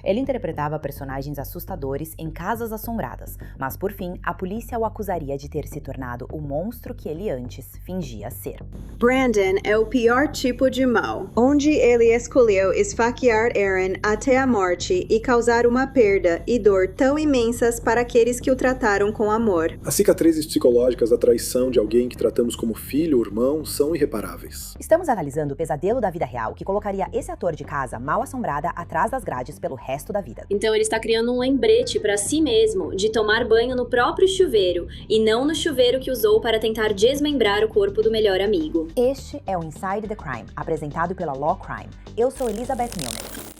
Ele interpretava personagens assustadores em Casas Assombradas, mas por fim, a polícia o acusaria de ter se tornado o monstro que ele antes fingia ser. Brandon é o pior tipo de mal, onde ele escolheu esfaquear Aaron até a morte e causar uma perda e dor tão imensas para aqueles que o trataram com amor. As cicatrizes psicológicas da traição de alguém que tratamos como filho ou irmão são irreparáveis. Estamos analisando o pesadelo da vida real que colocaria esse ator de casa mal-assombrada atrás das grades pelo resto da vida. Então ele está criando um lembrete para si mesmo de tomar banho no próprio chuveiro e não no chuveiro que usou para tentar desmembrar o corpo do melhor amigo. Este é o Inside the Crime, apresentado pela Law Crime. Eu sou Elizabeth Milner.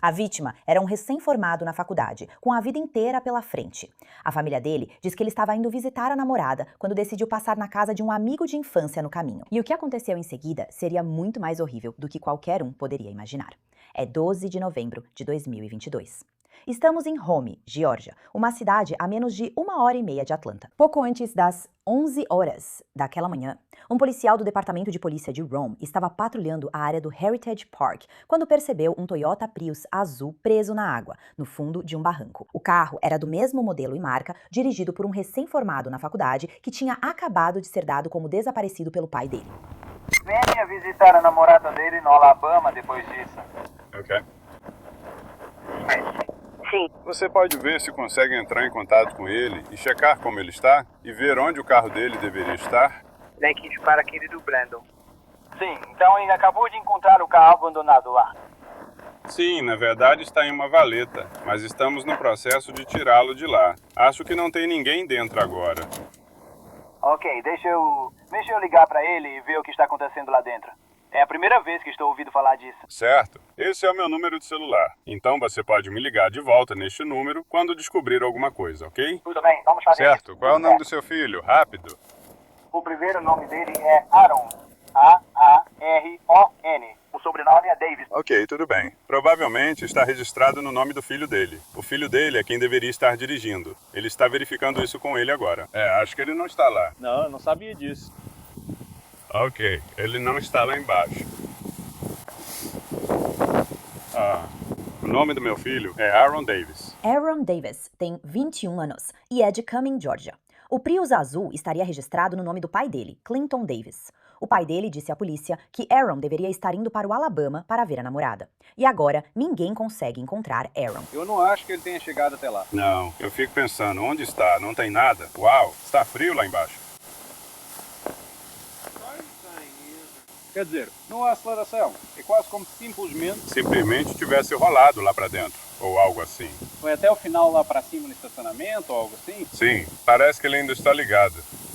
A vítima era um recém-formado na faculdade, com a vida inteira pela frente. A família dele diz que ele estava indo visitar a namorada quando decidiu passar na casa de um amigo de infância no caminho. E o que aconteceu em seguida seria muito mais horrível do que qualquer um poderia imaginar. É 12 de novembro de 2022. Estamos em Home, Geórgia, uma cidade a menos de 1h30 de Atlanta. Pouco antes das 11 horas daquela manhã, um policial do Departamento de Polícia de Rome estava patrulhando a área do Heritage Park quando percebeu um Toyota Prius azul preso na água, no fundo de um barranco. O carro era do mesmo modelo e marca, dirigido por um recém-formado na faculdade que tinha acabado de ser dado como desaparecido pelo pai dele. Venha visitar a namorada dele no Alabama depois disso. Ok. Sim. Você pode ver se consegue entrar em contato com ele e checar como ele está e ver onde o carro dele deveria estar? Na equipe para aquele do Brandon. Sim, então ele acabou de encontrar o carro abandonado lá. Sim, na verdade está em uma valeta, mas estamos no processo de tirá-lo de lá. Acho que não tem ninguém dentro agora. Ok, deixa eu ligar pra ele e ver o que está acontecendo lá dentro. É a primeira vez que estou ouvindo falar disso. Certo. Esse é o meu número de celular. Então você pode me ligar de volta neste número quando descobrir alguma coisa, ok? Tudo bem, vamos fazer Certo. isso. Qual é o nome do seu filho? Rápido. O primeiro nome dele é Aaron. A-A-R-O-N. O sobrenome é Davis. Ok, tudo bem. Provavelmente está registrado no nome do filho dele. O filho dele é quem deveria estar dirigindo. Ele está verificando isso com ele agora. Acho que ele não está lá. Não, eu não sabia disso. Ok, ele não está lá embaixo. O nome do meu filho é Aaron Davis. Aaron Davis tem 21 anos e é de Cumming, Geórgia. O Prius azul estaria registrado no nome do pai dele, Clinton Davis. O pai dele disse à polícia que Aaron deveria estar indo para o Alabama para ver a namorada. E agora, ninguém consegue encontrar Aaron. Eu não acho que ele tenha chegado até lá. Não, eu fico pensando, onde está? Não tem nada? Uau, está frio lá embaixo. Quer dizer, não há aceleração. É quase como se Simplesmente tivesse rolado lá para dentro, ou algo assim. foi até o final lá pra cima no estacionamento ou algo assim. Sim, parece que ele ainda está ligado.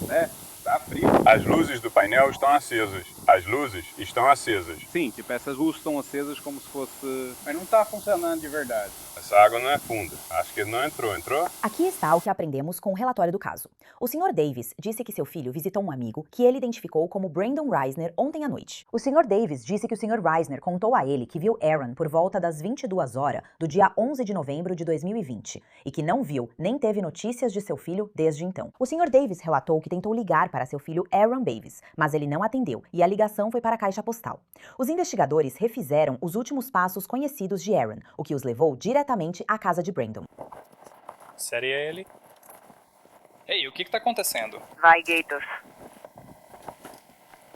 É, tá frio. As luzes do painel estão acesas. As luzes estão acesas. Sim, tipo, essas luzes estão acesas como se fosse... Mas não tá funcionando de verdade. Essa água não é funda. Acho que ele não entrou. Aqui está o que aprendemos com o relatório do caso. O Sr. Davis disse que seu filho visitou um amigo que ele identificou como Brandon Reisner ontem à noite. O Sr. Davis disse que o Sr. Reisner contou a ele que viu Aaron por volta das 22 horas do dia 11 de novembro de 2020 e que não viu nem teve notícias de seu filho desde então. O Sr. Davis relatou que tentou ligar para seu filho Aaron Davis, mas ele não atendeu e a ligação foi para a caixa postal. Os investigadores refizeram os últimos passos conhecidos de Aaron, o que os levou diretamente à casa de Brandon. Seria ele? Ei, o que tá acontecendo? Vai, Gators.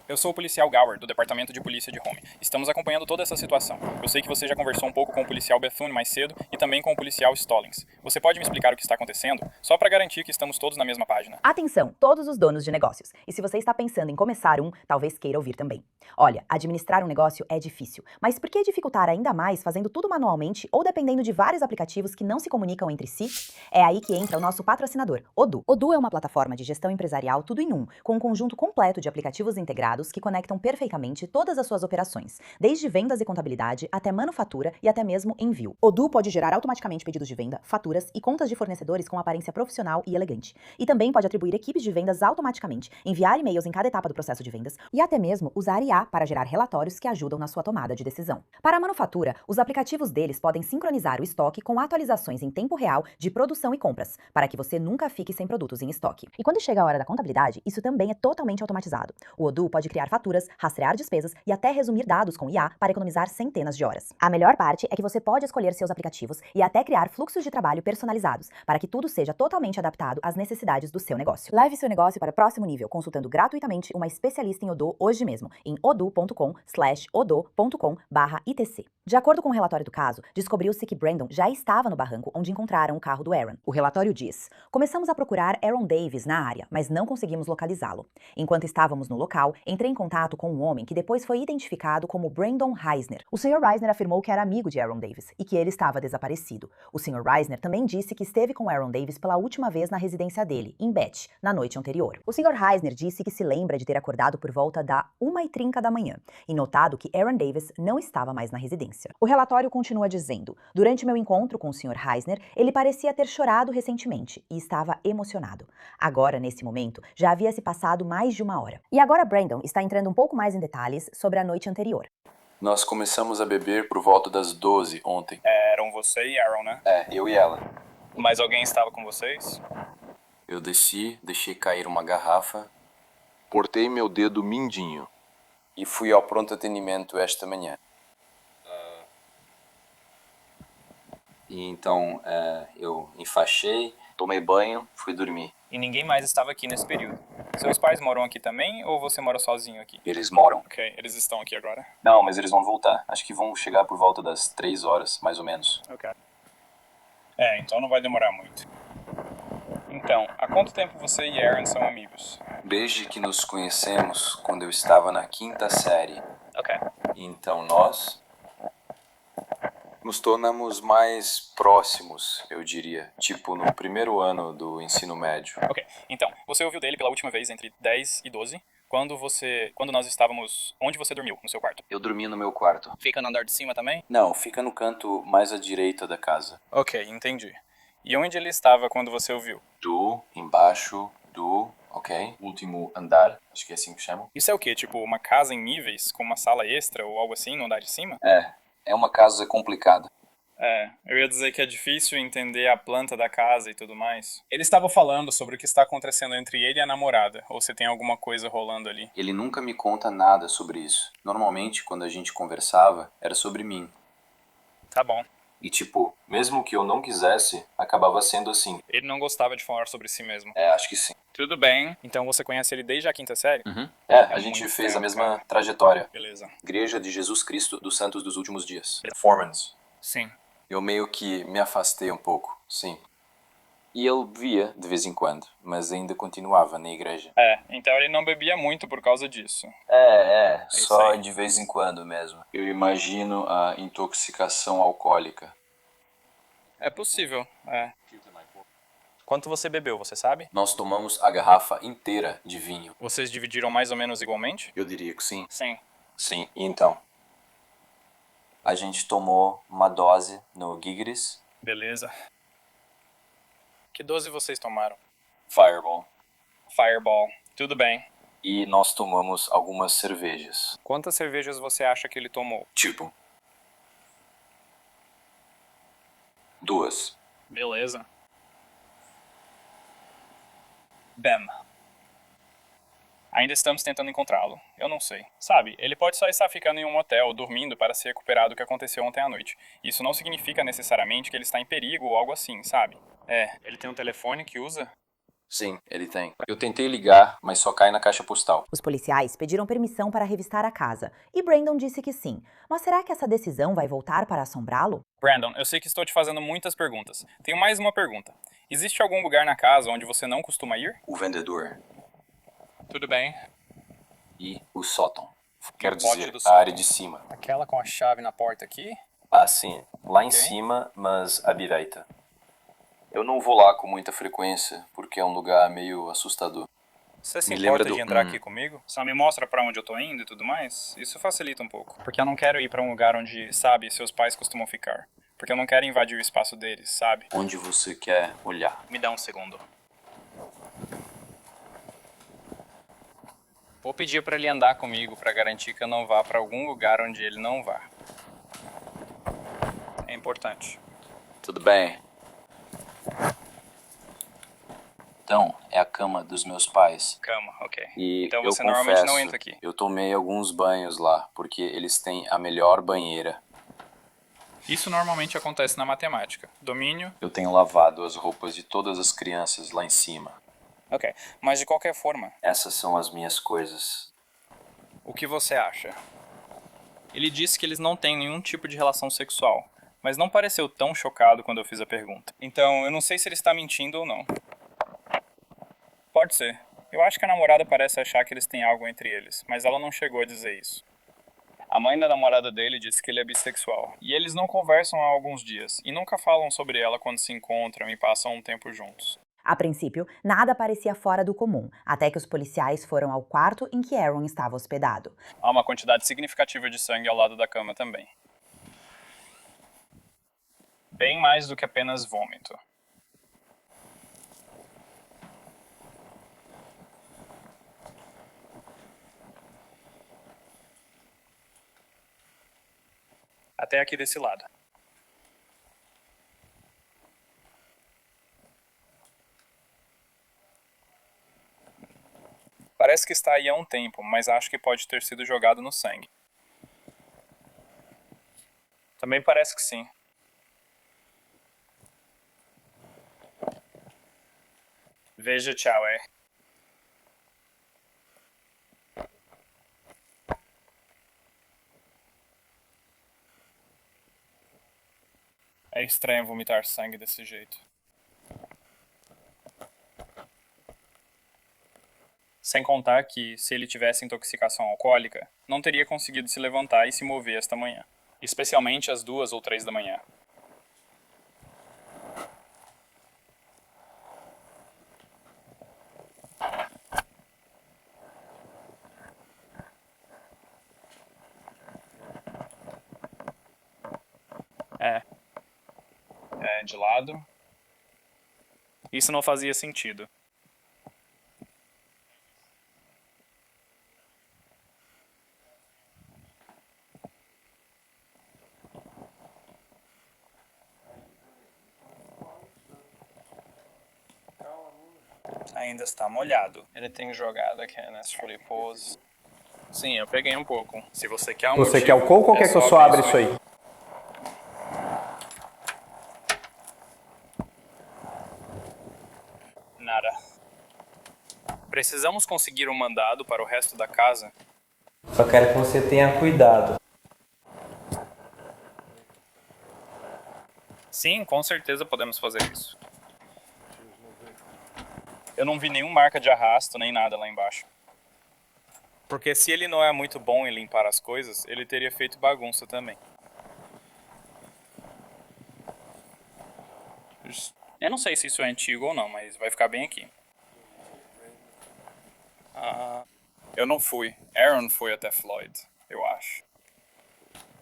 Eu sou o policial Gower, do Departamento de Polícia de Home. Estamos acompanhando toda essa situação. Eu sei que você já conversou um pouco com o policial Bethune mais cedo e também com o policial Stallings. Você pode me explicar o que está acontecendo? Só para garantir que estamos todos na mesma página. Atenção, todos os donos de negócios. E se você está pensando em começar um, talvez queira ouvir também. Olha, administrar um negócio é difícil, mas por que dificultar ainda mais fazendo tudo manualmente ou dependendo de vários aplicativos que não se comunicam entre si? É aí que entra o nosso patrocinador, Odoo. Odoo é uma plataforma de gestão empresarial tudo em um, com um conjunto completo de aplicativos integrados que conectam perfeitamente todas as suas operações, desde vendas e contabilidade até manufatura e até mesmo envio. Odoo pode gerar automaticamente pedidos de venda, faturas e contas de fornecedores com aparência profissional e elegante. E também pode atribuir equipes de vendas automaticamente, enviar e-mails em cada etapa do processo de vendas e até mesmo usar IA para gerar relatórios que ajudam na sua tomada de decisão. Para a manufatura, os aplicativos deles podem sincronizar o estoque com atualizações em tempo real de produção e compras, para que você nunca fique sem produtos em estoque. E quando chega a hora da contabilidade, isso também é totalmente automatizado. O Odoo pode pode criar faturas, rastrear despesas e até resumir dados com IA para economizar centenas de horas. A melhor parte é que você pode escolher seus aplicativos e até criar fluxos de trabalho personalizados para que tudo seja totalmente adaptado às necessidades do seu negócio. Leve seu negócio para o próximo nível consultando gratuitamente uma especialista em Odoo hoje mesmo em odoo.com/odoo.com/itc. De acordo com o relatório do caso, descobriu-se que Brandon já estava no barranco onde encontraram o carro do Aaron. O relatório diz: começamos a procurar Aaron Davis na área, mas não conseguimos localizá-lo. Enquanto estávamos no local, entrei em contato com um homem que depois foi identificado como Brandon Reisner. O Sr. Reisner afirmou que era amigo de Aaron Davis e que ele estava desaparecido. O Sr. Reisner também disse que esteve com Aaron Davis pela última vez na residência dele, em Beth, na noite anterior. O Sr. Reisner disse que se lembra de ter acordado por volta da 1h30 da manhã e notado que Aaron Davis não estava mais na residência. O relatório continua dizendo: durante meu encontro com o Sr. Reisner, ele parecia ter chorado recentemente e estava emocionado. Agora, nesse momento, já havia se passado mais de uma hora. E agora Brandon está entrando um pouco mais em detalhes sobre a noite anterior. Nós começamos a beber por volta das 12 ontem. Eram você e Aaron, né? Eu e ela. Mas alguém estava com vocês? Eu desci, deixei cair uma garrafa, cortei meu dedo mindinho e fui ao pronto atendimento esta manhã. E então eu enfaixei, tomei banho, fui dormir. E ninguém mais estava aqui nesse período. Seus pais moram aqui também ou você mora sozinho aqui? Eles moram. Ok, eles estão aqui agora. Não, mas eles vão voltar. Acho que vão chegar por volta das 3 horas, mais ou menos. Ok. Então não vai demorar muito. Então, há quanto tempo você e Aaron são amigos? Desde que nos conhecemos quando eu estava na 5ª série. Ok. Então nós nos tornamos mais próximos, eu diria. Tipo, no primeiro ano do ensino médio. Ok, então, você ouviu dele pela última vez entre 10 e 12, quando nós estávamos... Onde você dormiu? No seu quarto? Eu dormi no meu quarto. Fica no andar de cima também? Não, fica no canto mais à direita da casa. Ok, entendi. E onde ele estava quando você ouviu? Embaixo do, último andar, acho que é assim que chamam. Isso é o quê? Tipo, uma casa em níveis, com uma sala extra ou algo assim no andar de cima? É uma casa complicada. Eu ia dizer que é difícil entender a planta da casa e tudo mais. Ele estava falando sobre o que está acontecendo entre ele e a namorada, ou se tem alguma coisa rolando ali. Ele nunca me conta nada sobre isso. Normalmente, quando a gente conversava, era sobre mim. Tá bom. E tipo, mesmo que eu não quisesse, acabava sendo assim. Ele não gostava de falar sobre si mesmo. Acho que sim. Tudo bem. Então você conhece ele desde a 5ª série? A gente fez a mesma trajetória. Beleza. Igreja de Jesus Cristo dos Santos dos Últimos Dias. Performance. Sim. Eu meio que me afastei um pouco, sim. E ele via de vez em quando, mas ainda continuava na igreja. Então ele não bebia muito por causa disso. Só de vez em quando mesmo. Eu imagino a intoxicação alcoólica. É possível, Quanto você bebeu, você sabe? Nós tomamos a garrafa inteira de vinho. Vocês dividiram mais ou menos igualmente? Eu diria que sim. Sim. Sim, e então? A gente tomou uma dose no Gigris. Beleza. Que dose vocês tomaram? Fireball. Fireball. Tudo bem. E nós tomamos algumas cervejas. Quantas cervejas você acha que ele tomou? Tipo, 2. Beleza. Bem. Ainda estamos tentando encontrá-lo. Eu não sei. Sabe, ele pode só estar ficando em um hotel, dormindo para se recuperar do que aconteceu ontem à noite. Isso não significa necessariamente que ele está em perigo ou algo assim, sabe? Ele tem um telefone que usa? Sim, ele tem. Eu tentei ligar, mas só cai na caixa postal. Os policiais pediram permissão para revistar a casa, e Brandon disse que sim. Mas será que essa decisão vai voltar para assombrá-lo? Brandon, eu sei que estou te fazendo muitas perguntas. Tenho mais uma pergunta. Existe algum lugar na casa onde você não costuma ir? O vendedor. Tudo bem. E o sótão. Quero Pode dizer, do a sótão. área de cima. Aquela com a chave na porta aqui? Sim. Lá em cima, mas à direita. Eu não vou lá com muita frequência, porque é um lugar meio assustador. Você se Me importa lembra de entrar aqui comigo? Só me mostra pra onde eu tô indo e tudo mais? Isso facilita um pouco. Porque eu não quero ir pra um lugar onde, sabe, seus pais costumam ficar. Porque eu não quero invadir o espaço deles, sabe? Onde você quer olhar? Me dá um segundo. Vou pedir pra ele andar comigo pra garantir que eu não vá pra algum lugar onde ele não vá. É importante. Tudo bem. portão é a cama dos meus pais. Cama, ok. E Então eu você normalmente não confesso, entra aqui. eu tomei alguns banhos lá, porque eles têm a melhor banheira. Isso normalmente acontece na matemática. Domínio. Eu tenho lavado as roupas de todas as crianças lá em cima. Ok, mas de qualquer forma, Essas são as minhas coisas. o que você acha? Ele disse que eles não têm nenhum tipo de relação sexual, mas não pareceu tão chocado quando eu fiz a pergunta. Então, eu não sei se ele está mentindo ou não. Pode ser. Eu acho que a namorada parece achar que eles têm algo entre eles, mas ela não chegou a dizer isso. A mãe da namorada dele disse que ele é bissexual, e eles não conversam há alguns dias, e nunca falam sobre ela quando se encontram e passam um tempo juntos. A princípio, nada parecia fora do comum, até que os policiais foram ao quarto em que Aaron estava hospedado. Há uma quantidade significativa de sangue ao lado da cama também. Bem mais do que apenas vômito. Até aqui desse lado. Parece que está aí há um tempo, mas acho que pode ter sido jogado no sangue. Também parece que sim. Veja, tchau, é. É estranho vomitar sangue desse jeito. Sem contar que, se ele tivesse intoxicação alcoólica, não teria conseguido se levantar e se mover esta manhã. Especialmente às 2 ou 3 da manhã. De lado. Isso não fazia sentido. Ainda está molhado. Ele tem jogado aqui nas flipos. Sim, eu peguei um pouco. Se você quer um Você motivo, quer o coco ou quer que eu só abra isso aí? Nada. Precisamos conseguir um mandado para o resto da casa. Só quero que você tenha cuidado. Sim, com certeza podemos fazer isso. Eu não vi nenhuma marca de arrasto nem nada lá embaixo. Porque se ele não é muito bom em limpar as coisas, ele teria feito bagunça também. Eu não sei se isso é antigo ou não, mas vai ficar bem aqui. Eu não fui. Aaron foi até Floyd, eu acho.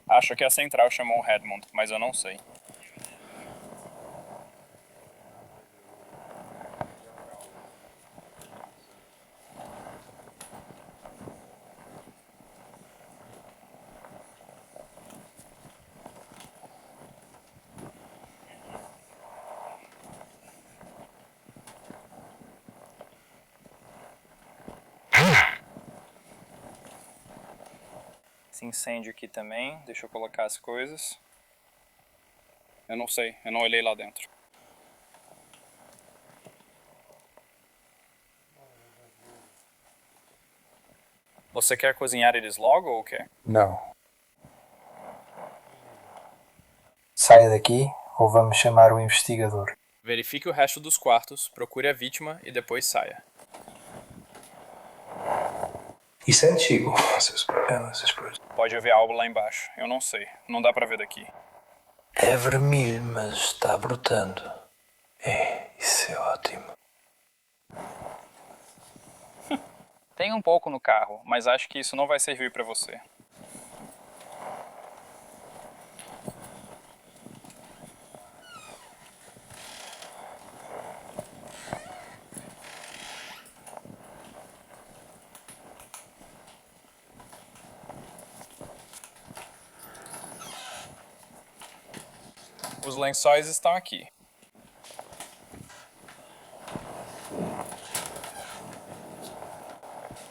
Acho que a central chamou Redmond, mas eu não sei. Esse incêndio aqui também, deixa eu colocar as coisas. Eu não sei, eu não olhei lá dentro. Você quer cozinhar eles logo ou o quê? Não. Saia daqui ou vamos chamar o investigador. Verifique o resto dos quartos, procure a vítima e depois saia. Isso é antigo. Pode haver algo lá embaixo, eu não sei, não dá pra ver daqui. É vermelho, mas está brotando. Isso é ótimo. Tem um pouco no carro, mas acho que isso não vai servir pra você. Os lençóis estão aqui.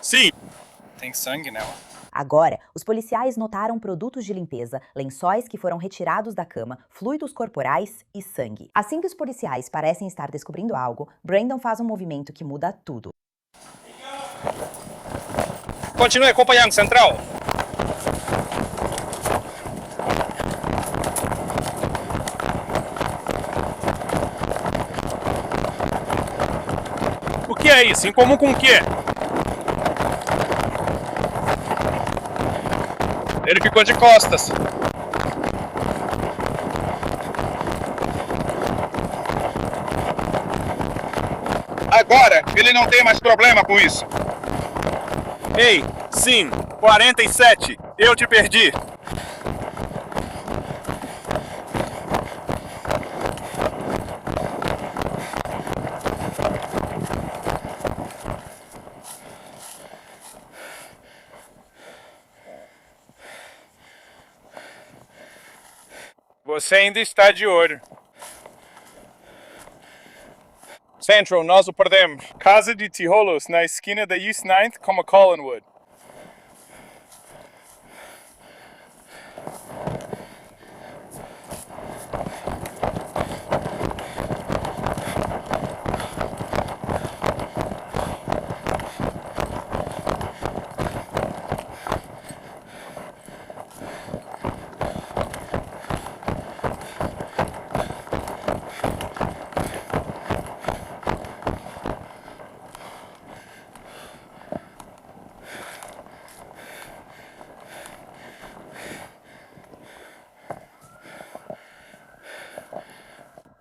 Sim. Tem sangue nela. Agora, os policiais notaram produtos de limpeza, lençóis que foram retirados da cama, fluidos corporais e sangue. Assim que os policiais parecem estar descobrindo algo, Brandon faz um movimento que muda tudo. Continue acompanhando, Central. O que é isso? Em comum com o quê? Ele ficou de costas. Agora, ele não tem mais problema com isso. Ei, sim, 47, eu te perdi. Você ainda está de olho. Central, nós o perdemos. Casa de tijolos na esquina da East 9th com a Collinwood.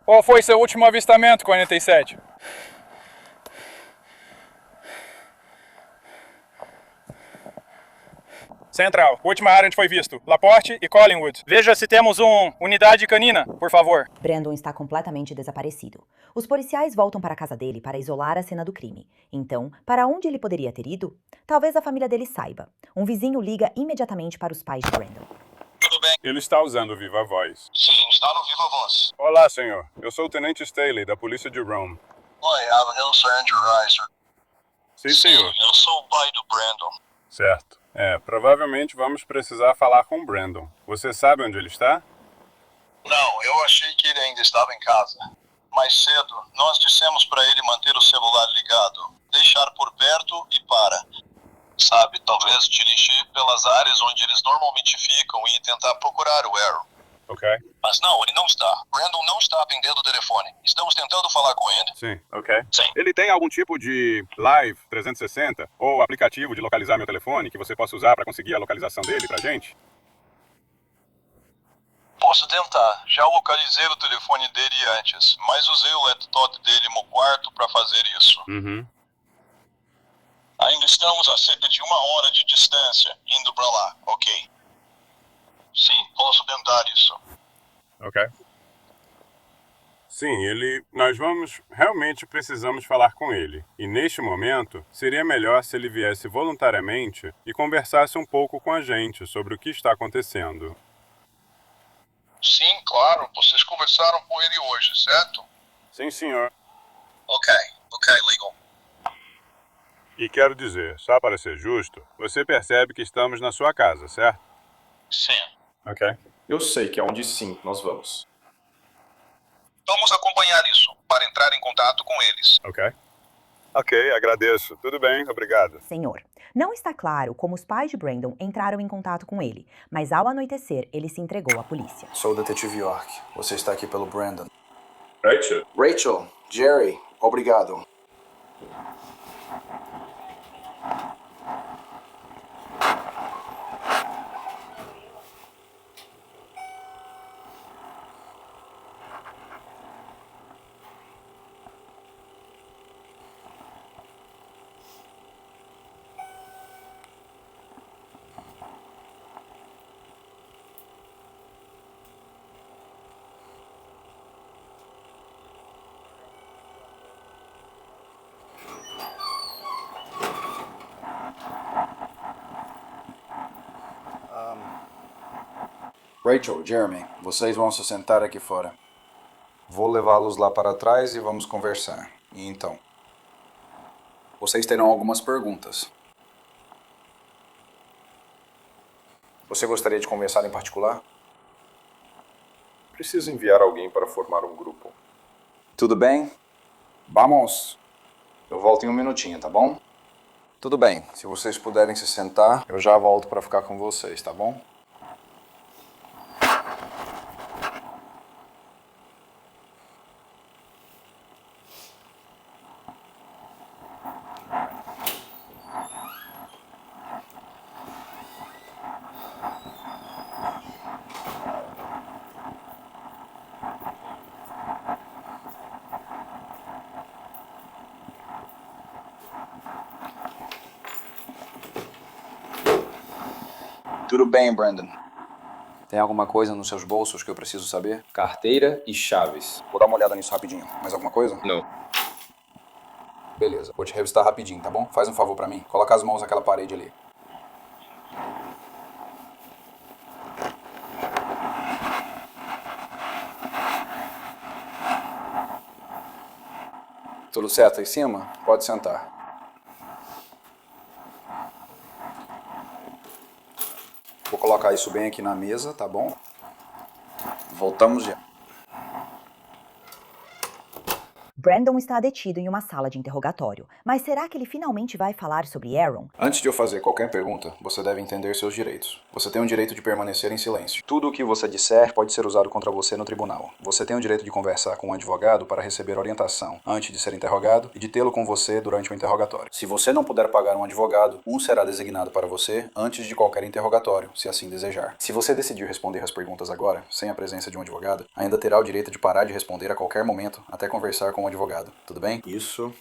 Qual foi seu último avistamento, 47? Central, última área onde foi visto, Laporte e Collingwood. Veja se temos unidade canina, por favor. Brandon está completamente desaparecido. Os policiais voltam para a casa dele para isolar a cena do crime. Então, para onde ele poderia ter ido? Talvez a família dele saiba. Um vizinho liga imediatamente para os pais de Brandon. Tudo bem. Ele está usando o Viva Voz. Sim, está no Viva Voz. Olá, senhor. Eu sou o Tenente Staley, da polícia de Rome. Oi, eu sou Andrew Reiser. Sim, senhor. Eu sou o pai do Brandon. Certo. Provavelmente vamos precisar falar com o Brandon. Você sabe onde ele está? Não, eu achei que ele ainda estava em casa. Mais cedo, nós dissemos para ele manter o celular ligado, deixar por perto e para. Sabe, talvez dirigir pelas áreas onde eles normalmente ficam e tentar procurar o Arrow. Ok. Mas não, ele não está. Brandon não está atendendo o telefone. Estamos tentando falar com ele. Sim, ok. Sim. Ele tem algum tipo de Live 360 ou aplicativo de localizar meu telefone que você possa usar para conseguir a localização dele pra gente? Posso tentar. Já localizei o telefone dele antes, mas usei o laptop dele no quarto para fazer isso. Uhum. Ainda estamos a cerca de 1 hora de distância, indo para lá, ok? Sim, posso tentar isso. Ok. Sim, nós realmente precisamos falar com ele. E neste momento, seria melhor se ele viesse voluntariamente e conversasse um pouco com a gente sobre o que está acontecendo. Sim, claro. Vocês conversaram com ele hoje, certo? Sim, senhor. Ok, legal. E quero dizer, só para ser justo, você percebe que estamos na sua casa, certo? Sim. Ok. Eu sei que aonde sim nós vamos. Vamos acompanhar isso, para entrar em contato com eles. Ok. Ok, agradeço. Tudo bem, obrigado. Senhor, não está claro como os pais de Brandon entraram em contato com ele, mas ao anoitecer, ele se entregou à polícia. Sou o detetive York. Você está aqui pelo Brandon. Rachel, Jerry, obrigado. Rachel, Jeremy, vocês vão se sentar aqui fora. Vou levá-los lá para trás e vamos conversar. E então? Vocês terão algumas perguntas. Você gostaria de conversar em particular? Preciso enviar alguém para formar um grupo. Tudo bem? Vamos! Eu volto em um minutinho, tá bom? Tudo bem. Se vocês puderem se sentar, eu já volto para ficar com vocês, tá bom? Tudo bem, Brandon. Tem alguma coisa nos seus bolsos que eu preciso saber? Carteira e chaves. Vou dar uma olhada nisso rapidinho. Mais alguma coisa? Não. Beleza, vou te revistar rapidinho, tá bom? Faz um favor pra mim. Coloca as mãos naquela parede ali. Tudo certo aí em cima? Pode sentar. Vou colocar isso bem aqui na mesa, tá bom? Voltamos já. Brandon está detido em uma sala de interrogatório. Mas será que ele finalmente vai falar sobre Aaron? Antes de eu fazer qualquer pergunta, você deve entender seus direitos. Você tem o direito de permanecer em silêncio. Tudo o que você disser pode ser usado contra você no tribunal. Você tem o direito de conversar com um advogado para receber orientação antes de ser interrogado e de tê-lo com você durante o interrogatório. Se você não puder pagar um advogado, um será designado para você antes de qualquer interrogatório, se assim desejar. Se você decidir responder as perguntas agora, sem a presença de um advogado, ainda terá o direito de parar de responder a qualquer momento até conversar com um advogado. Tudo bem? Isso.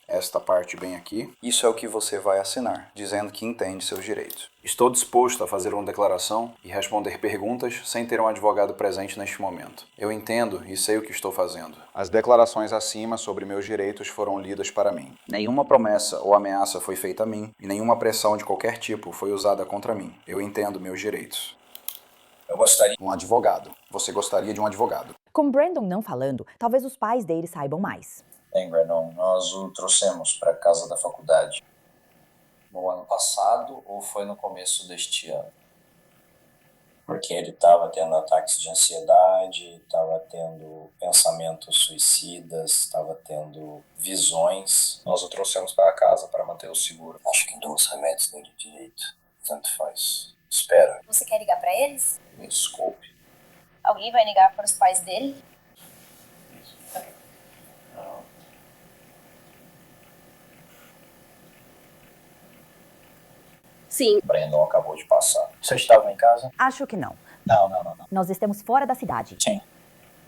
Esta parte bem aqui. Isso é o que você vai assinar, dizendo que entende seus direitos. Estou disposto a fazer uma declaração e responder perguntas sem ter um advogado presente neste momento. Eu entendo e sei o que estou fazendo. As declarações acima sobre meus direitos foram lidas para mim. Nenhuma promessa ou ameaça foi feita a mim e nenhuma pressão de qualquer tipo foi usada contra mim. Eu entendo meus direitos. Eu gostaria de um advogado. Você gostaria de um advogado? Com Brandon não falando, talvez os pais dele saibam mais. Bem, Brandon, nós o trouxemos para a casa da faculdade. No ano passado ou foi no começo deste ano? Porque ele estava tendo ataques de ansiedade, estava tendo pensamentos suicidas, estava tendo visões. Nós o trouxemos para casa para mantê-lo seguro. Acho que 2 remédios dele direito. Tanto faz. Espera. Você quer ligar para eles? Me desculpe. Alguém vai ligar para os pais dele? Sim. Brandon acabou de passar. Você estava em casa? Acho que não. Não. Nós estamos fora da cidade.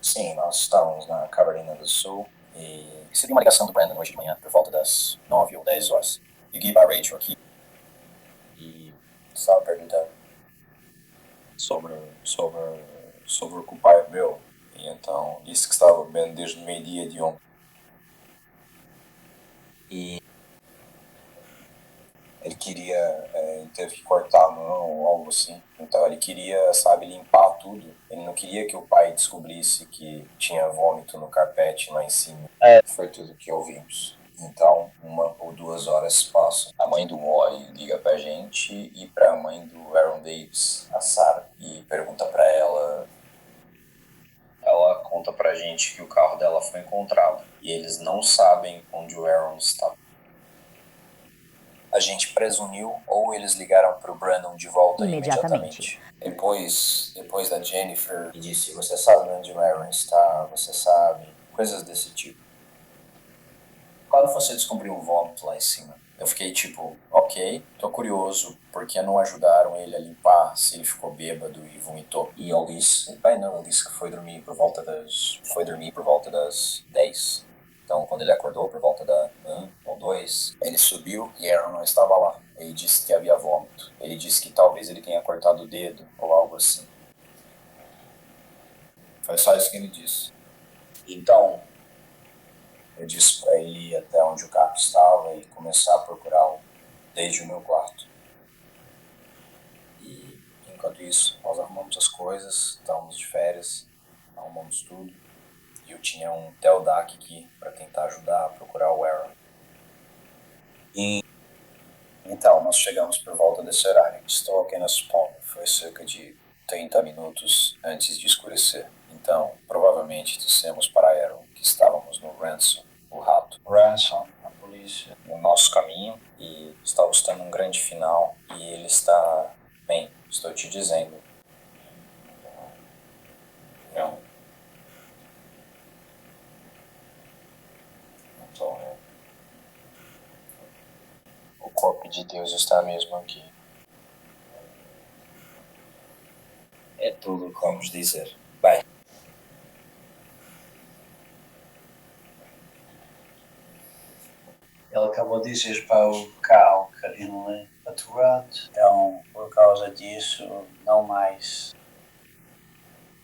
Sim, nós estávamos na Carolina do Sul e recebi uma ligação do Brandon hoje de manhã, por volta das 9 ou 10 horas. Liguei para a Rachel aqui e estava perguntando sobre o pai meu. E então disse que estava bebendo desde o meio-dia de ontem. E ele queria, teve que cortar a mão ou algo assim. Então ele queria, limpar tudo. Ele não queria que o pai descobrisse que tinha vômito no carpete lá em cima. Foi tudo que ouvimos. Então, 1 ou 2 horas passam. A mãe do Mori liga pra gente e pra mãe do Aaron Davis, a Sarah, e pergunta pra ela. Ela conta pra gente que o carro dela foi encontrado. E eles não sabem onde o Aaron está. A gente presumiu, ou eles ligaram pro Brandon de volta imediatamente. Depois da Jennifer, e disse, você sabe onde o Aaron está, você sabe, coisas desse tipo. Quando você descobriu o vômito lá em cima, eu fiquei tipo, ok, tô curioso, porque não ajudaram ele a limpar se ele ficou bêbado e vomitou. E ele disse que foi dormir por volta das 10. Então, quando ele acordou por volta da 1 ou 2, ele subiu e Aaron não estava lá. Ele disse que havia vômito. Ele disse que talvez ele tenha cortado o dedo ou algo assim. Foi só isso que ele disse. Então, eu disse para ele ir até onde o carro estava e começar a procurá-lo desde o meu quarto. E, enquanto isso, nós arrumamos as coisas, estávamos de férias, arrumamos tudo. E eu tinha um Teldac aqui para tentar ajudar a procurar o Aaron. E então, nós chegamos por volta desse horário. Estou aqui no spawn, Foi cerca de 30 minutos antes de escurecer. Então, provavelmente dissemos para Aaron que estávamos no Ransom, o rato. Ransom, a polícia, no nosso caminho e está buscando um grande final. E ele está... Bem, estou te dizendo. Não. Não estou, né? O corpo de Deus está mesmo aqui. É tudo o que vamos dizer. Bem. Ele acabou de dizer para o Cal que ele é aturado. Então, por causa disso, não mais.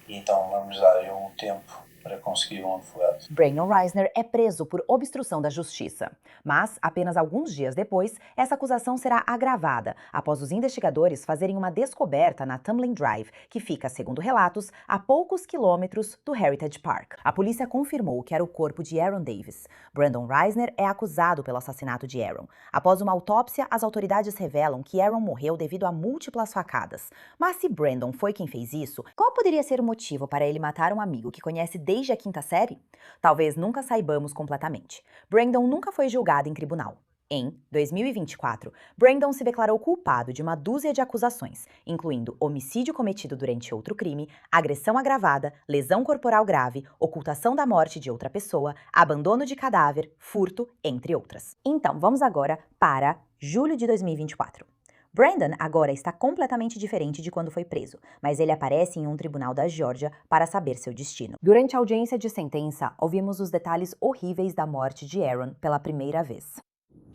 Então, vamos dar um tempo para conseguir um advogado. Brandon Reisner é preso por obstrução da justiça. Mas, apenas alguns dias depois, essa acusação será agravada após os investigadores fazerem uma descoberta na Tumbling Drive, que fica, segundo relatos, a poucos quilômetros do Heritage Park. A polícia confirmou que era o corpo de Aaron Davis. Brandon Reisner é acusado pelo assassinato de Aaron. Após uma autópsia, as autoridades revelam que Aaron morreu devido a múltiplas facadas. Mas se Brandon foi quem fez isso, qual poderia ser o motivo para ele matar um amigo que conhece desde a quinta série? Talvez nunca saibamos completamente. Brandon nunca foi julgado em tribunal. Em 2024, Brandon se declarou culpado de uma dúzia de acusações, incluindo homicídio cometido durante outro crime, agressão agravada, lesão corporal grave, ocultação da morte de outra pessoa, abandono de cadáver, furto, entre outras. Então, vamos agora para julho de 2024. Brandon agora está completamente diferente de quando foi preso, mas ele aparece em um tribunal da Geórgia para saber seu destino. Durante a audiência de sentença, ouvimos os detalhes horríveis da morte de Aaron pela primeira vez.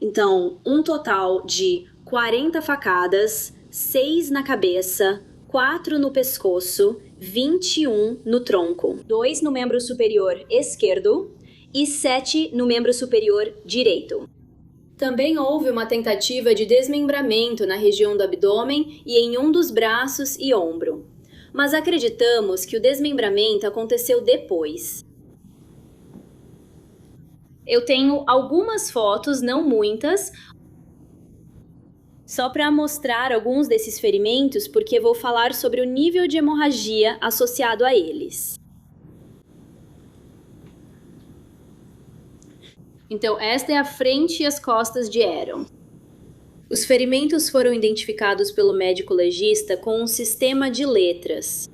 Então, um total de 40 facadas, 6 na cabeça, 4 no pescoço, 21 no tronco, 2 no membro superior esquerdo e 7 no membro superior direito. Também houve uma tentativa de desmembramento na região do abdômen e em um dos braços e ombro. Mas acreditamos que o desmembramento aconteceu depois. Eu tenho algumas fotos, não muitas, só para mostrar alguns desses ferimentos, porque vou falar sobre o nível de hemorragia associado a eles. Então, esta é a frente e as costas de Aaron. Os ferimentos foram identificados pelo médico legista com um sistema de letras.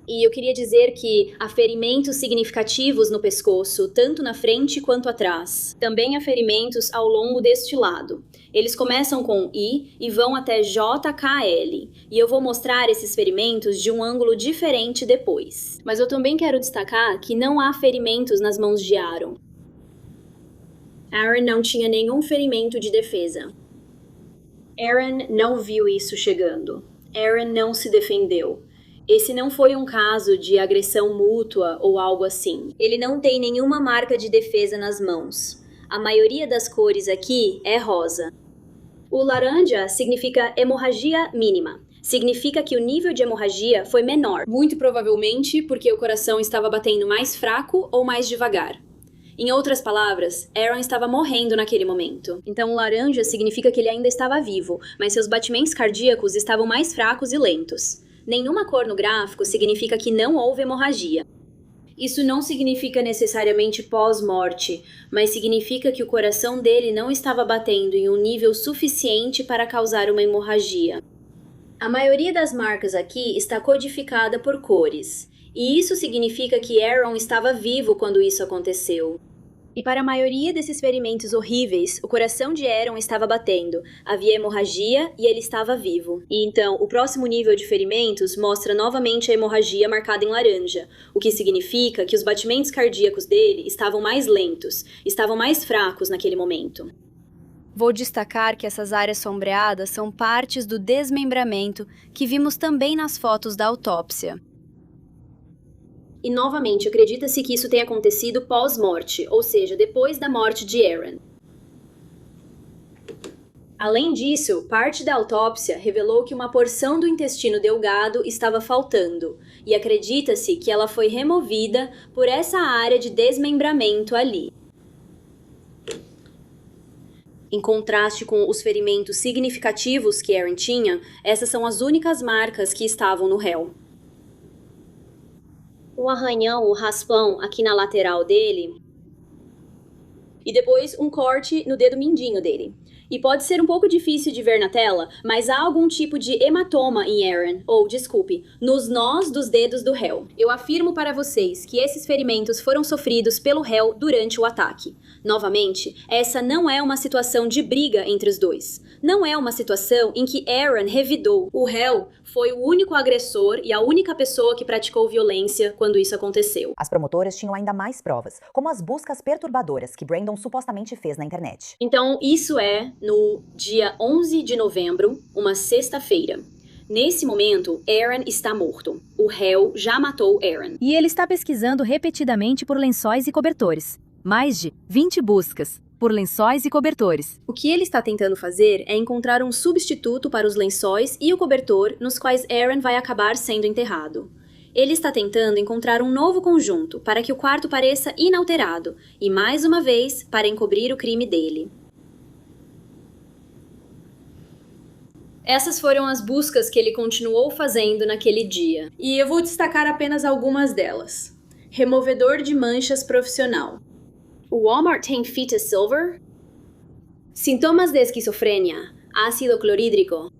E eu queria dizer que há ferimentos significativos no pescoço, tanto na frente quanto atrás. Também há ferimentos ao longo deste lado. Eles começam com I e vão até JKL. E eu vou mostrar esses ferimentos de um ângulo diferente depois. Mas eu também quero destacar que não há ferimentos nas mãos de Aaron. Aaron não tinha nenhum ferimento de defesa. Aaron não viu isso chegando. Aaron não se defendeu. Esse não foi um caso de agressão mútua ou algo assim. Ele não tem nenhuma marca de defesa nas mãos. A maioria das cores aqui é rosa. O laranja significa hemorragia mínima. Significa que o nível de hemorragia foi menor. Muito provavelmente porque o coração estava batendo mais fraco ou mais devagar. Em outras palavras, Aaron estava morrendo naquele momento. Então, o laranja significa que ele ainda estava vivo, mas seus batimentos cardíacos estavam mais fracos e lentos. Nenhuma cor no gráfico significa que não houve hemorragia. Isso não significa necessariamente pós-morte, mas significa que o coração dele não estava batendo em um nível suficiente para causar uma hemorragia. A maioria das marcas aqui está codificada por cores. E isso significa que Aaron estava vivo quando isso aconteceu. E para a maioria desses ferimentos horríveis, o coração de Aaron estava batendo, havia hemorragia e ele estava vivo. E então, o próximo nível de ferimentos mostra novamente a hemorragia marcada em laranja, o que significa que os batimentos cardíacos dele estavam mais lentos, estavam mais fracos naquele momento. Vou destacar que essas áreas sombreadas são partes do desmembramento que vimos também nas fotos da autópsia. E novamente, acredita-se que isso tenha acontecido pós-morte, ou seja, depois da morte de Aaron. Além disso, parte da autópsia revelou que uma porção do intestino delgado estava faltando, e acredita-se que ela foi removida por essa área de desmembramento ali. Em contraste com os ferimentos significativos que Aaron tinha, essas são as únicas marcas que estavam no réu. Um arranhão, um raspão aqui na lateral dele. E depois um corte no dedo mindinho dele. E pode ser um pouco difícil de ver na tela, mas há algum tipo de hematoma em Aaron, ou, desculpe, nos nós dos dedos do réu. Eu afirmo para vocês que esses ferimentos foram sofridos pelo réu durante o ataque. Novamente, essa não é uma situação de briga entre os dois. Não é uma situação em que Aaron revidou. O réu foi o único agressor e a única pessoa que praticou violência quando isso aconteceu. As promotoras tinham ainda mais provas, como as buscas perturbadoras que Brandon supostamente fez na internet. Então, isso é no dia 11 de novembro, uma sexta-feira. Nesse momento, Aaron está morto. O réu já matou Aaron. E ele está pesquisando repetidamente por lençóis e cobertores. Mais de 20 buscas por lençóis e cobertores. O que ele está tentando fazer é encontrar um substituto para os lençóis e o cobertor nos quais Aaron vai acabar sendo enterrado. Ele está tentando encontrar um novo conjunto para que o quarto pareça inalterado e, mais uma vez, para encobrir o crime dele. Essas foram as buscas que ele continuou fazendo naquele dia. E eu vou destacar apenas algumas delas. Removedor de manchas profissional. O Walmart tem fita silver? Sintomas de esquizofrênia. Ácido clorídrico.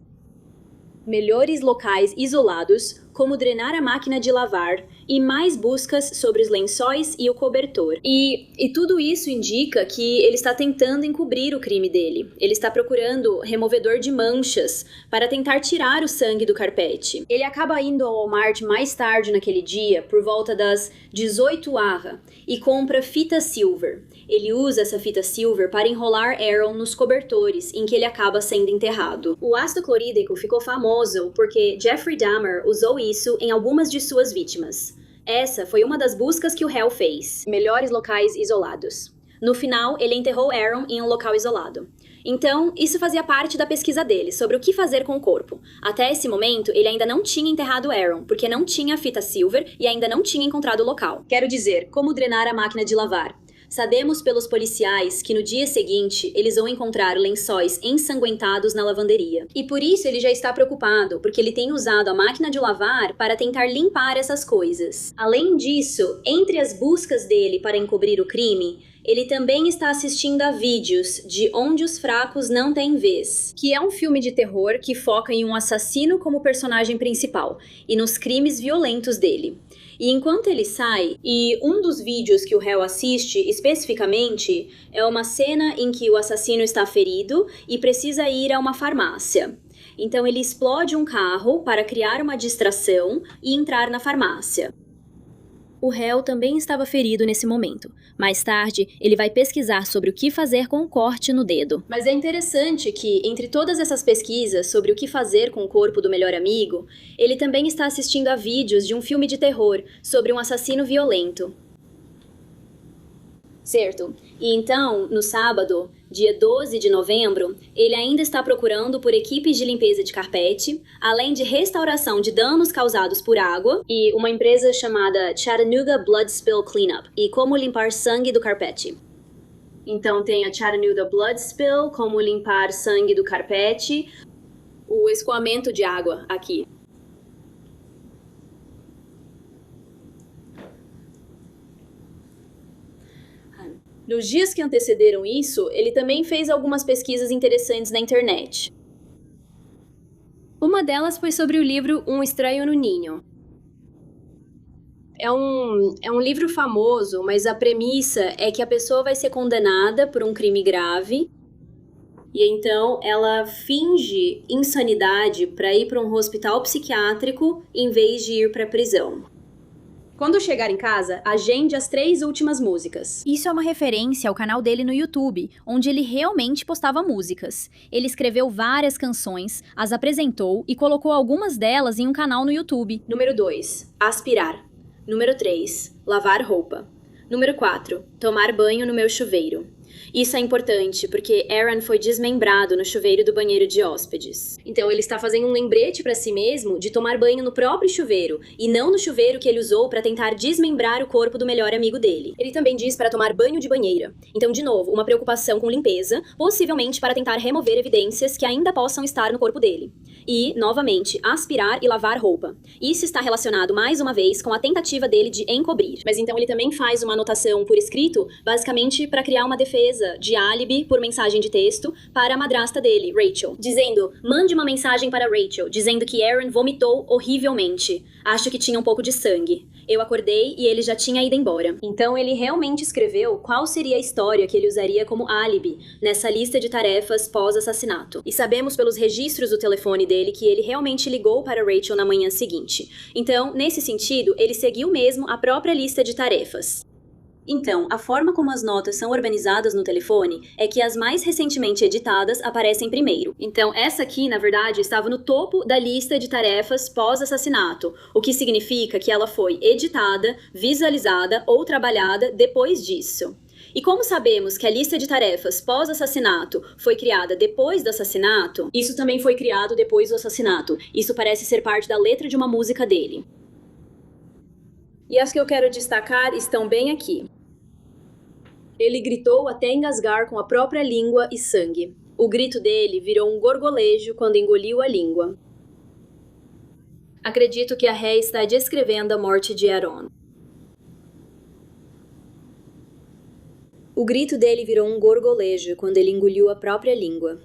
Melhores locais isolados, como drenar a máquina de lavar, e mais buscas sobre os lençóis e o cobertor. E tudo isso indica que ele está tentando encobrir o crime dele. Ele está procurando removedor de manchas para tentar tirar o sangue do carpete. Ele acaba indo ao Walmart mais tarde naquele dia, por volta das 18h, e compra fita silver. Ele usa essa fita silver para enrolar Aaron nos cobertores em que ele acaba sendo enterrado. O ácido clorídrico ficou famoso porque Jeffrey Dahmer usou isso em algumas de suas vítimas. Essa foi uma das buscas que o réu fez. Melhores locais isolados. No final, ele enterrou Aaron em um local isolado. Então, isso fazia parte da pesquisa dele sobre o que fazer com o corpo. Até esse momento, ele ainda não tinha enterrado Aaron, porque não tinha fita silver e ainda não tinha encontrado o local. Quero dizer, como drenar a máquina de lavar. Sabemos pelos policiais que no dia seguinte eles vão encontrar lençóis ensanguentados na lavanderia. E por isso ele já está preocupado, porque ele tem usado a máquina de lavar para tentar limpar essas coisas. Além disso, entre as buscas dele para encobrir o crime, ele também está assistindo a vídeos de Onde os Fracos Não Têm Vez, que é um filme de terror que foca em um assassino como personagem principal e nos crimes violentos dele. E enquanto ele sai, e um dos vídeos que o réu assiste especificamente é uma cena em que o assassino está ferido e precisa ir a uma farmácia. Então ele explode um carro para criar uma distração e entrar na farmácia. O réu também estava ferido nesse momento. Mais tarde, ele vai pesquisar sobre o que fazer com o corte no dedo. Mas é interessante que, entre todas essas pesquisas sobre o que fazer com o corpo do melhor amigo, ele também está assistindo a vídeos de um filme de terror sobre um assassino violento. Certo. E então, no sábado, dia 12 de novembro, ele ainda está procurando por equipes de limpeza de carpete, além de restauração de danos causados por água e uma empresa chamada Chattanooga Blood Spill Cleanup e como limpar sangue do carpete. Então tem a Chattanooga Blood Spill, como limpar sangue do carpete, o escoamento de água aqui. Nos dias que antecederam isso, ele também fez algumas pesquisas interessantes na internet. Uma delas foi sobre o livro Um Estranho no Ninho. É um livro famoso, mas a premissa é que a pessoa vai ser condenada por um crime grave e então ela finge insanidade para ir para um hospital psiquiátrico em vez de ir para a prisão. Quando chegar em casa, agende as 3 últimas músicas. Isso é uma referência ao canal dele no YouTube, onde ele realmente postava músicas. Ele escreveu várias canções, as apresentou e colocou algumas delas em um canal no YouTube. Número 2, aspirar. Número 3, lavar roupa. Número 4, tomar banho no meu chuveiro. Isso é importante, porque Aaron foi desmembrado no chuveiro do banheiro de hóspedes. Então ele está fazendo um lembrete para si mesmo de tomar banho no próprio chuveiro, e não no chuveiro que ele usou para tentar desmembrar o corpo do melhor amigo dele. Ele também diz para tomar banho de banheira. Então, de novo, uma preocupação com limpeza, possivelmente para tentar remover evidências que ainda possam estar no corpo dele. E, novamente, aspirar e lavar roupa. Isso está relacionado, mais uma vez, com a tentativa dele de encobrir. Mas então ele também faz uma anotação por escrito, basicamente para criar uma defesa de álibi por mensagem de texto para a madrasta dele, Rachel, dizendo: mande uma mensagem para Rachel, dizendo que Aaron vomitou horrivelmente. Acho que tinha um pouco de sangue. Eu acordei e ele já tinha ido embora. Então ele realmente escreveu qual seria a história que ele usaria como álibi nessa lista de tarefas pós-assassinato. E sabemos pelos registros do telefone dele que ele realmente ligou para Rachel na manhã seguinte. Então, nesse sentido, ele seguiu mesmo a própria lista de tarefas. Então, a forma como as notas são organizadas no telefone é que as mais recentemente editadas aparecem primeiro. Então, essa aqui, na verdade, estava no topo da lista de tarefas pós-assassinato, o que significa que ela foi editada, visualizada ou trabalhada depois disso. E como sabemos que a lista de tarefas pós-assassinato foi criada depois do assassinato, isso também foi criado depois do assassinato. Isso parece ser parte da letra de uma música dele. E as que eu quero destacar estão bem aqui. Ele gritou até engasgar com a própria língua e sangue. O grito dele virou um gorgolejo quando engoliu a língua. Acredito que a ré está descrevendo a morte de Aaron. O grito dele virou um gorgolejo quando ele engoliu a própria língua.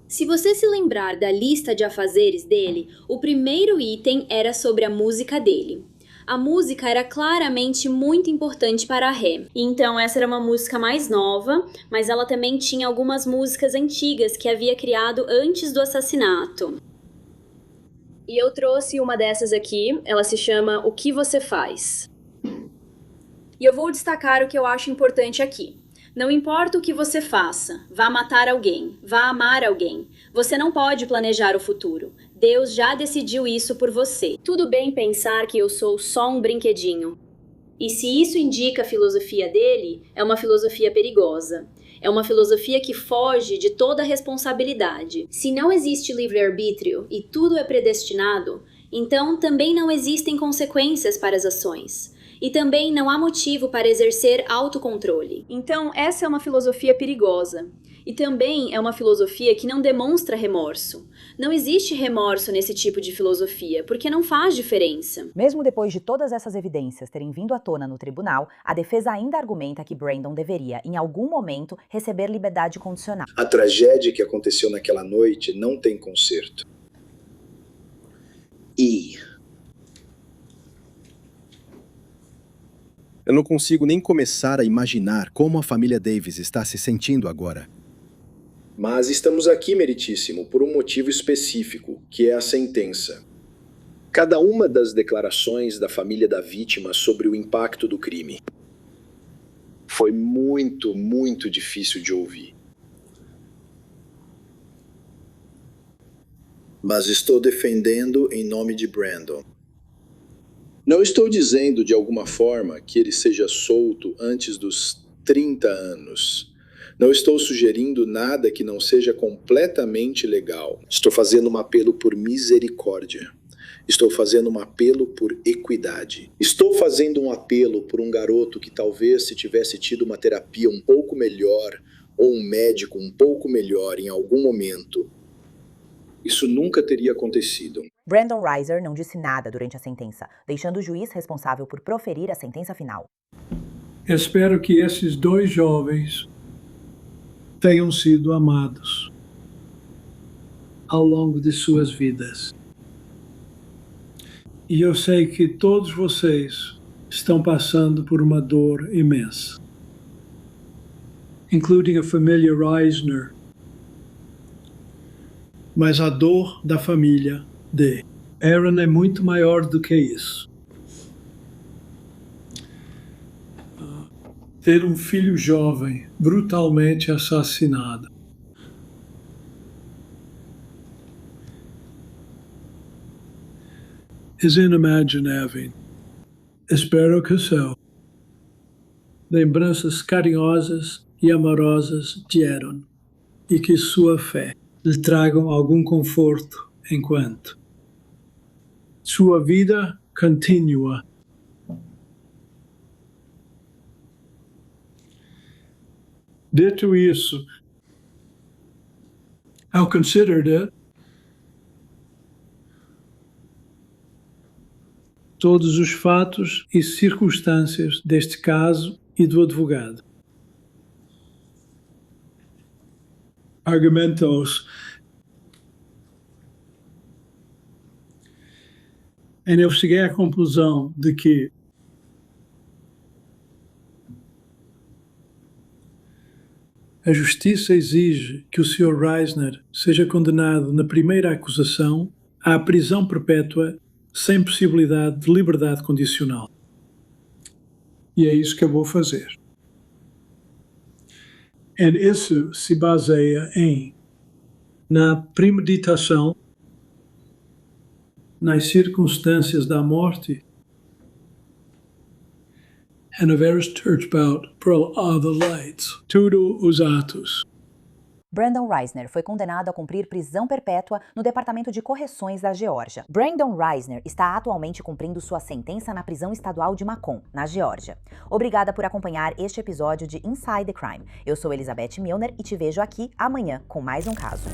Se você se lembrar da lista de afazeres dele, o primeiro item era sobre a música dele. A música era claramente muito importante para a ré. Então essa era uma música mais nova, mas ela também tinha algumas músicas antigas que havia criado antes do assassinato. E eu trouxe uma dessas aqui, ela se chama O Que Você Faz? E eu vou destacar o que eu acho importante aqui. Não importa o que você faça, vá matar alguém, vá amar alguém, você não pode planejar o futuro. Deus já decidiu isso por você. Tudo bem pensar que eu sou só um brinquedinho. E se isso indica a filosofia dele, é uma filosofia perigosa. É uma filosofia que foge de toda responsabilidade. Se não existe livre-arbítrio e tudo é predestinado, então também não existem consequências para as ações. E também não há motivo para exercer autocontrole. Então, essa é uma filosofia perigosa. E também é uma filosofia que não demonstra remorso. Não existe remorso nesse tipo de filosofia, porque não faz diferença. Mesmo depois de todas essas evidências terem vindo à tona no tribunal, a defesa ainda argumenta que Brandon deveria, em algum momento, receber liberdade condicional. A tragédia que aconteceu naquela noite não tem conserto. Eu não consigo nem começar a imaginar como a família Davis está se sentindo agora. Mas estamos aqui, meritíssimo, por um motivo específico, que é a sentença. Cada uma das declarações da família da vítima sobre o impacto do crime foi muito, muito difícil de ouvir. Mas estou defendendo em nome de Brandon. Não estou dizendo de alguma forma que ele seja solto antes dos 30 anos. Não estou sugerindo nada que não seja completamente legal. Estou fazendo um apelo por misericórdia. Estou fazendo um apelo por equidade. Estou fazendo um apelo por um garoto que talvez, se tivesse tido uma terapia um pouco melhor, ou um médico um pouco melhor em algum momento, isso nunca teria acontecido. Brandon Reiser não disse nada durante a sentença, deixando o juiz responsável por proferir a sentença final. Espero que esses dois jovens tenham sido amados ao longo de suas vidas. E eu sei que todos vocês estão passando por uma dor imensa, including a família Reisner. Mas a dor da família de Aaron é muito maior do que isso. Ter um filho jovem brutalmente assassinado. É inimaginável. Espero que sou. lembranças carinhosas e amorosas de Aaron e que sua fé lhe tragam algum conforto enquanto sua vida continua. Dito isso, how considered it, todos os fatos e circunstâncias deste caso e do advogado. Argumentos. E eu cheguei à conclusão de que a justiça exige que o Sr. Reisner seja condenado na primeira acusação à prisão perpétua sem possibilidade de liberdade condicional. E é isso que eu vou fazer. E isso se baseia na premeditação, nas circunstâncias da morte e na vários turnabout para other lights. Tudo os atos. Brandon Reisner foi condenado a cumprir prisão perpétua no Departamento de Correções da Geórgia. Brandon Reisner está atualmente cumprindo sua sentença na prisão estadual de Macon, na Geórgia. Obrigada por acompanhar este episódio de Inside the Crime. Eu sou Elizabeth Milner e te vejo aqui amanhã com mais um caso.